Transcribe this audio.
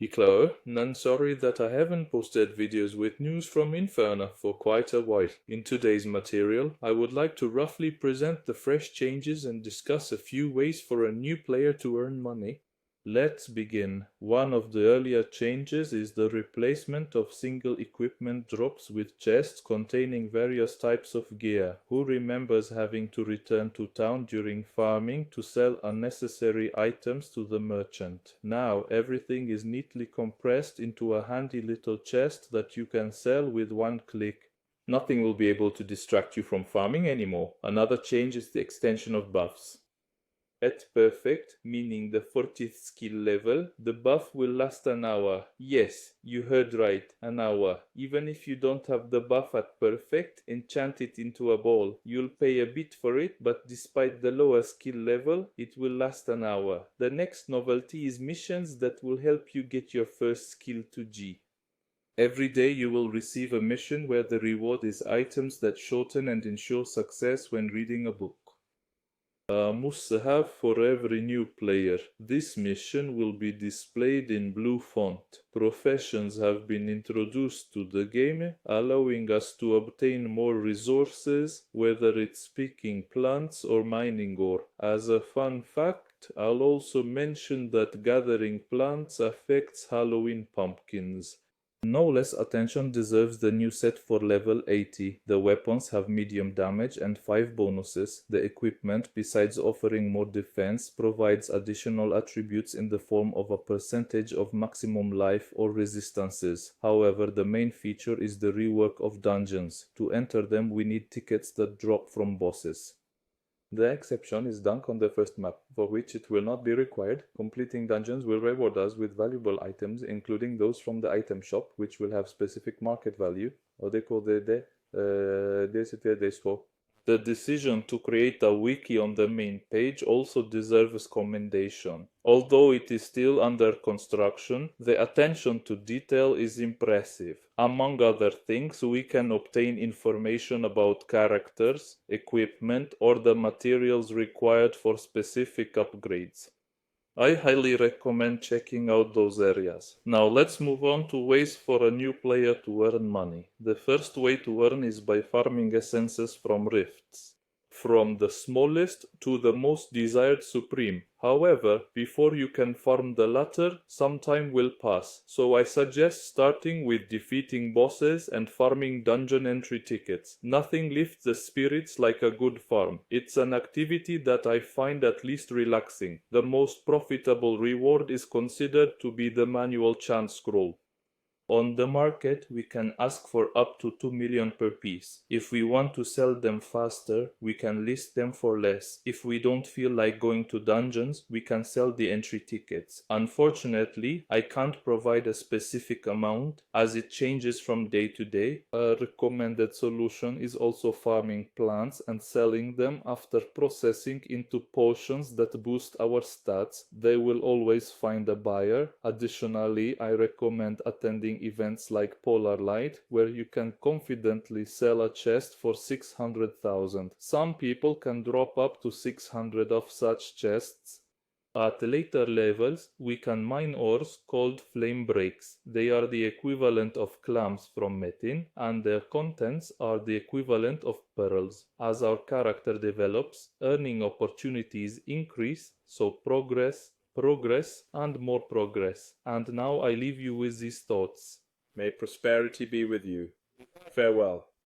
Hello, and sorry that I haven't posted videos with news from Inferna for quite a while. In today's material, I would like to roughly present the fresh changes and discuss a few ways for a new player to earn money. Let's begin. One of the earlier changes is the replacement of single equipment drops with chests containing various types of gear. Who remembers having to return to town during farming to sell unnecessary items to the merchant? Now everything is neatly compressed into a handy little chest that you can sell with one click. Nothing will be able to distract you from farming anymore. Another change is the extension of buffs. At perfect, meaning the 40th skill level, the buff will last an hour. Yes, you heard right, an hour. Even if you don't have the buff at perfect, enchant it into a ball. You'll pay a bit for it, but despite the lower skill level, it will last an hour. The next novelty is missions that will help you get your first skill to G. Every day you will receive a mission where the reward is items that shorten and ensure success when reading a book. Must-have for every new player. This mission will be displayed in blue font. Professions have been introduced to the game, allowing us to obtain more resources, whether it's picking plants or mining ore. As a fun fact, I'll also mention that gathering plants affects Halloween pumpkins. No less attention deserves the new set for level 80. The weapons have medium damage and 5 bonuses. The equipment, besides offering more defense, provides additional attributes in the form of a percentage of maximum life or resistances. However, the main feature is the rework of dungeons. To enter them, we need tickets that drop from bosses. The exception is Dunk on the first map, for which it will not be required. Completing dungeons will reward us with valuable items, including those from the item shop, which will have specific market value. The decision to create a wiki on the main page also deserves commendation. Although it is still under construction, the attention to detail is impressive. Among other things, we can obtain information about characters, equipment, or the materials required for specific upgrades. I highly recommend checking out those areas. Now let's move on to ways for a new player to earn money. The first way to earn is by farming essences from rifts, from the smallest to the most desired supreme. However, before you can farm the latter, some time will pass, so I suggest starting with defeating bosses and farming dungeon entry tickets. Nothing lifts the spirits like a good farm. It's an activity that I find at least relaxing. The most profitable reward is considered to be the manual chant scroll. On the market, we can ask for up to 2 million per piece. If we want to sell them faster, we can list them for less. If we don't feel like going to dungeons, we can sell the entry tickets. Unfortunately, I can't provide a specific amount as it changes from day to day. A recommended solution is also farming plants and selling them after processing into potions that boost our stats. They will always find a buyer. Additionally, I recommend attending events like Polar Light, where you can confidently sell a chest for 600,000. Some people can drop up to 600 of such chests. At later levels, we can mine ores called flame breaks. They are the equivalent of clams from Metin, and their contents are the equivalent of pearls. As our character develops, earning opportunities increase, so progress, and more progress. And now I leave you with these thoughts. May prosperity be with you. Farewell.